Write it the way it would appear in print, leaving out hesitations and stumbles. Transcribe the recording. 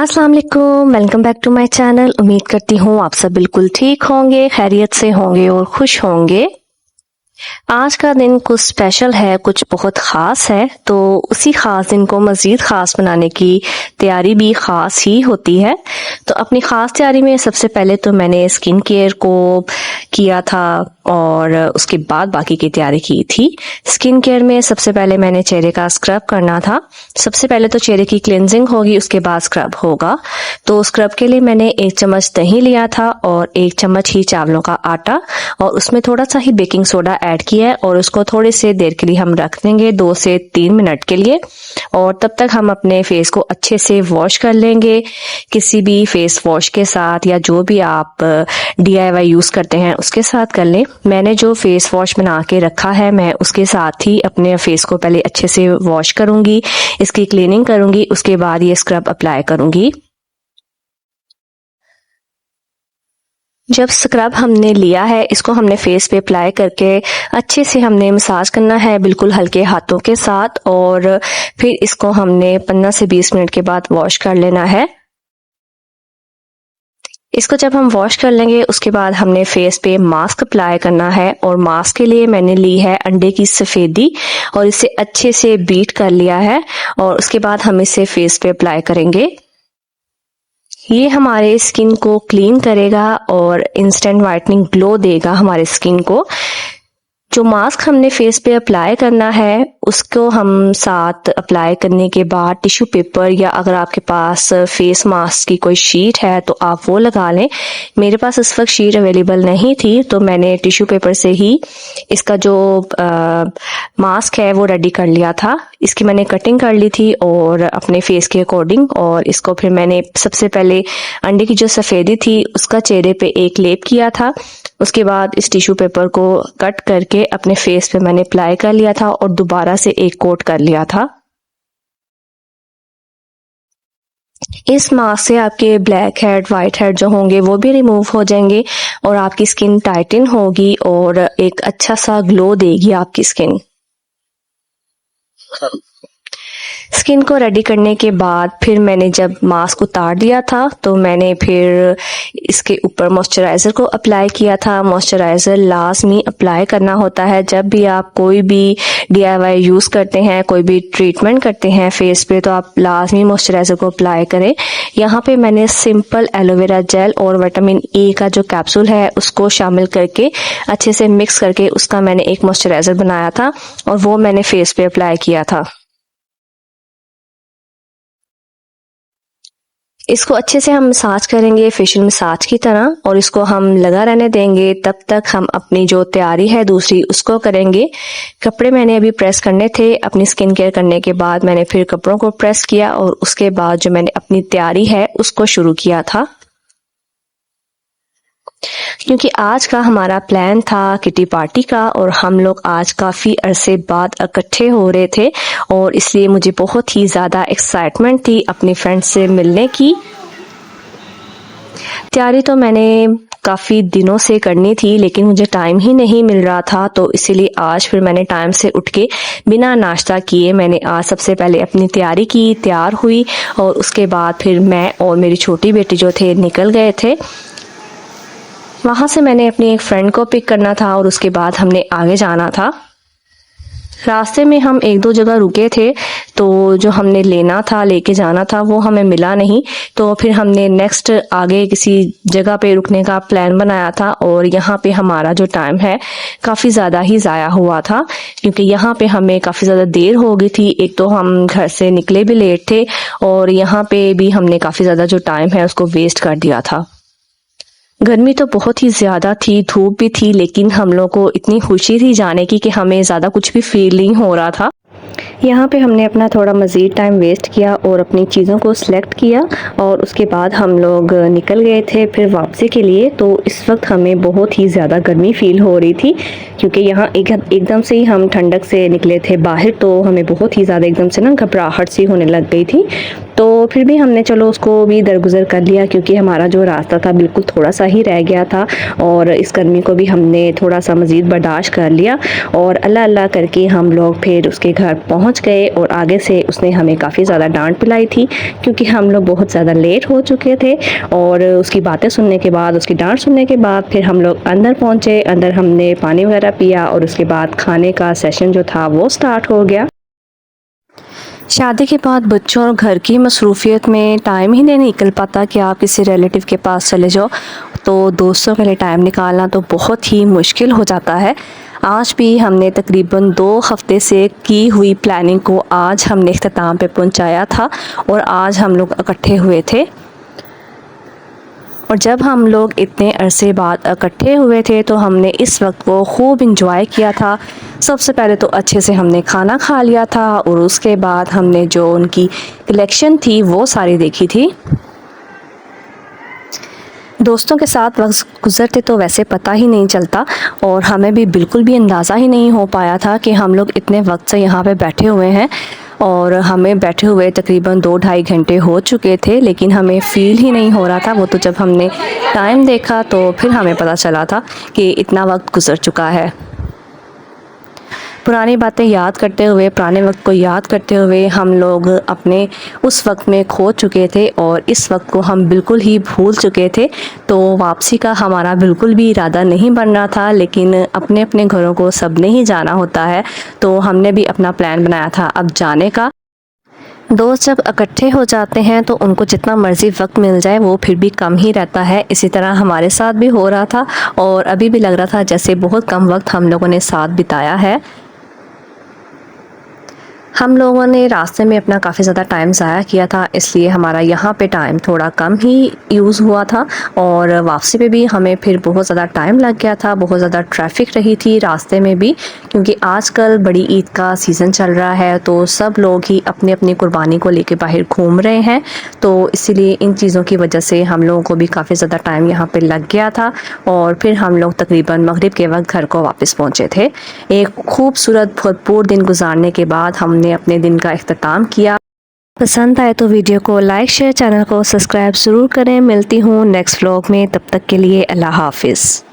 अस्सलाम वालेकुम, welcome back to my channel. उम्मीद करती हूँ आप सब बिल्कुल ठीक होंगे, खैरियत से होंगे और खुश होंगे। आज का दिन कुछ स्पेशल है, कुछ बहुत ख़ास है, तो उसी ख़ास दिन को मज़ीद ख़ास बनाने की तैयारी भी ख़ास ही होती है। तो अपनी ख़ास तैयारी में सबसे पहले तो मैंने स्किन केयर को किया था और उसके बाद बाकी की तैयारी की थी। स्किन केयर में सबसे पहले मैंने चेहरे का स्क्रब करना था। सबसे पहले तो चेहरे की क्लिनजिंग होगी, उसके बाद स्क्रब होगा। तो स्क्रब के लिए मैंने 1 चम्मच दही लिया था और 1 चम्मच ही चावलों का आटा और उसमें थोड़ा सा ही बेकिंग सोडा ऐड किया है और उसको थोड़ी से देर के लिए हम रख देंगे, 2 से 3 मिनट के लिए। और तब तक हम अपने फेस को अच्छे से वॉश कर लेंगे किसी भी फेस वॉश के साथ या जो भी आप DIY यूज करते हैं उसके साथ कर लें। मैंने जो फेस वॉश बना के रखा है मैं उसके साथ ही अपने फेस को पहले अच्छे से वॉश करूंगी, इसकी क्लीनिंग करूंगी, उसके बाद ये स्क्रब अप्लाई करूंगी। जब स्क्रब हमने लिया है इसको हमने फेस पे अप्लाई करके अच्छे से हमने मसाज करना है, बिल्कुल हल्के हाथों के साथ, और फिर इसको हमने 15 से 20 मिनट के बाद वॉश कर लेना है। इसको जब हम वॉश कर लेंगे उसके बाद हमने फेस पे मास्क अप्लाई करना है और मास्क के लिए मैंने ली है अंडे की सफ़ेदी और इसे अच्छे से बीट कर लिया है और उसके बाद हम इसे फेस पे अप्लाई करेंगे। ये हमारे स्किन को क्लीन करेगा और इंस्टेंट वाइटनिंग ग्लो देगा हमारे स्किन को। जो मास्क हमने फेस पे अप्लाई करना है उसको हम साथ अप्लाई करने के बाद टिश्यू पेपर या अगर आपके पास फेस मास्क की कोई शीट है तो आप वो लगा लें। मेरे पास इस वक्त शीट अवेलेबल नहीं थी तो मैंने टिश्यू पेपर से ही इसका जो मास्क है वो रेडी कर लिया था। इसकी मैंने कटिंग कर ली थी और अपने फेस के अकॉर्डिंग, और इसको फिर मैंने सबसे पहले अंडे की जो सफ़ेदी थी उसका चेहरे पे एक लेप किया था। उसके बाद इस टिश्यू पेपर को कट करके अपने फेस पे मैंने अप्लाई कर लिया था और दोबारा से एक कोट कर लिया था। इस मास्क से आपके ब्लैक हेड, वाइट हेड जो होंगे वो भी रिमूव हो जाएंगे और आपकी स्किन टाइटन होगी और एक अच्छा सा ग्लो देगी आपकी स्किन। स्किन को रेडी करने के बाद फिर मैंने जब मास्क उतार दिया था तो मैंने फिर इसके ऊपर मॉइस्चराइज़र को अप्लाई किया था। मॉइस्चराइज़र लाजमी अप्लाई करना होता है जब भी आप कोई भी DIY यूज़ करते हैं, कोई भी ट्रीटमेंट करते हैं फेस पे, तो आप लाजमी मॉइस्चराइज़र को अप्लाई करें। यहाँ पे मैंने सिंपल एलोवेरा जेल और विटामिन E का जो कैप्सूल है उसको शामिल करके अच्छे से मिक्स करके उसका मैंने एक मॉइस्चराइज़र बनाया था और वो मैंने फेस पे अप्लाई किया था। इसको अच्छे से हम मसाज करेंगे फेशियल मसाज की तरह और इसको हम लगा रहने देंगे। तब तक हम अपनी जो तैयारी है दूसरी उसको करेंगे। कपड़े मैंने अभी प्रेस करने थे। अपनी स्किन केयर करने के बाद मैंने फिर कपड़ों को प्रेस किया और उसके बाद जो मैंने अपनी तैयारी है उसको शुरू किया था। क्योंकि आज का हमारा प्लान था किटी पार्टी का और हम लोग आज काफ़ी अरसे बाद इकट्ठे हो रहे थे और इसलिए मुझे बहुत ही ज़्यादा एक्साइटमेंट थी अपनी फ्रेंड्स से मिलने की। तैयारी तो मैंने काफ़ी दिनों से करनी थी लेकिन मुझे टाइम ही नहीं मिल रहा था, तो इसीलिए आज फिर मैंने टाइम से उठ के बिना नाश्ता किए मैंने आज सबसे पहले अपनी तैयारी की, तैयार हुई और उसके बाद फिर मैं और मेरी छोटी बेटी जो थे निकल गए थे। वहाँ से मैंने अपनी एक फ्रेंड को पिक करना था और उसके बाद हमने आगे जाना था। रास्ते में हम 1-2 जगह रुके थे तो जो हमने लेना था, लेके जाना था वो हमें मिला नहीं, तो फिर हमने नेक्स्ट आगे किसी जगह पे रुकने का प्लान बनाया था और यहाँ पे हमारा जो टाइम है काफ़ी ज़्यादा ही ज़ाया हुआ था क्योंकि यहाँ पे हमें काफ़ी ज़्यादा देर हो गई थी। एक तो हम घर से निकले भी लेट थे और यहाँ पे भी हमने काफ़ी ज़्यादा जो टाइम है उसको वेस्ट कर दिया था। गर्मी तो बहुत ही ज़्यादा थी, धूप भी थी, लेकिन हम लोग को इतनी खुशी थी जाने की कि हमें ज़्यादा कुछ भी फील नहीं हो रहा था। यहाँ पे हमने अपना थोड़ा मज़ीद टाइम वेस्ट किया और अपनी चीज़ों को सिलेक्ट किया और उसके बाद हम लोग निकल गए थे फिर वापसी के लिए। तो इस वक्त हमें बहुत ही ज़्यादा गर्मी फ़ील हो रही थी क्योंकि यहाँ एकदम से ही हम ठंडक से निकले थे बाहर, तो हमें बहुत ही ज़्यादा एकदम से ना घबराहट सी होने लग गई थी। तो फिर भी हमने चलो उसको भी दरगुजर कर लिया क्योंकि हमारा जो रास्ता था बिल्कुल थोड़ा सा ही रह गया था और इस गर्मी को भी हमने थोड़ा सा मज़ीद बर्दाश्त कर लिया और अल्लाह अल्लाह करके हम लोग फिर उसके घर पहुँच पहुंच गए और आगे से उसने हमें काफ़ी ज़्यादा डांट पिलाई थी क्योंकि हम लोग बहुत ज़्यादा लेट हो चुके थे। और उसकी बातें सुनने के बाद, उसकी डांट सुनने के बाद फिर हम लोग अंदर पहुंचे। अंदर हमने पानी वगैरह पिया और उसके बाद खाने का सेशन जो था वो स्टार्ट हो गया। शादी के बाद बच्चों और घर की मसरूफियत में टाइम ही नहीं निकल पाता कि आप किसी रिलेटिव के पास चले जाओ, तो दोस्तों के लिए टाइम निकालना तो बहुत ही मुश्किल हो जाता है। आज भी हमने तकरीबन 2 हफ्ते से की हुई प्लानिंग को आज हमने इख्तिताम पे पहुंचाया था और आज हम लोग इकट्ठे हुए थे। और जब हम लोग इतने अरसे बाद इकट्ठे हुए थे तो हमने इस वक्त को खूब इंजॉय किया था। सबसे पहले तो अच्छे से हमने खाना खा लिया था और उसके बाद हमने जो उनकी कलेक्शन थी वो सारी देखी थी। दोस्तों के साथ वक्त गुज़रते तो वैसे पता ही नहीं चलता और हमें भी बिल्कुल भी अंदाज़ा ही नहीं हो पाया था कि हम लोग इतने वक्त से यहाँ पे बैठे हुए हैं। और हमें बैठे हुए तकरीबन 2-2.5 घंटे हो चुके थे, लेकिन हमें फ़ील ही नहीं हो रहा था। वो तो जब हमने टाइम देखा तो फिर हमें पता चला था कि इतना वक्त गुज़र चुका है। पुरानी बातें याद करते हुए, पुराने वक्त को याद करते हुए हम लोग अपने उस वक्त में खो चुके थे और इस वक्त को हम बिल्कुल ही भूल चुके थे। तो वापसी का हमारा बिल्कुल भी इरादा नहीं बन रहा था, लेकिन अपने अपने घरों को सब ने ही जाना होता है, तो हमने भी अपना प्लान बनाया था अब जाने का। दोस्त जब इकट्ठे हो जाते हैं तो उनको जितना मर्ज़ी वक्त मिल जाए वो फिर भी कम ही रहता है। इसी तरह हमारे साथ भी हो रहा था और अभी भी लग रहा था जैसे बहुत कम वक्त हम लोगों ने साथ बिताया है। हम लोगों ने रास्ते में अपना काफ़ी ज़्यादा टाइम ज़ाया किया था, इसलिए हमारा यहाँ पे टाइम थोड़ा कम ही यूज़ हुआ था और वापसी पे भी हमें फिर बहुत ज़्यादा टाइम लग गया था। बहुत ज़्यादा ट्रैफिक रही थी रास्ते में भी, क्योंकि आजकल बड़ी ईद का सीज़न चल रहा है तो सब लोग ही अपनी अपनी कुर्बानी को लेके बाहर घूम रहे हैं, तो इसीलिए इन चीज़ों की वजह से हम लोगों को भी काफ़ी ज़्यादा टाइम यहाँ पर लग गया था। और फिर हम लोग तकरीबन मगरिब के वक्त घर को वापस पहुँचे थे। एक खूबसूरत भरपूर दिन गुजारने के बाद हमने अपने दिन का इख्तिताम किया। पसंद आए तो वीडियो को लाइक, शेयर, चैनल को सब्सक्राइब ज़रूर करें। मिलती हूँ नेक्स्ट व्लॉग में, तब तक के लिए अल्लाह हाफिज़।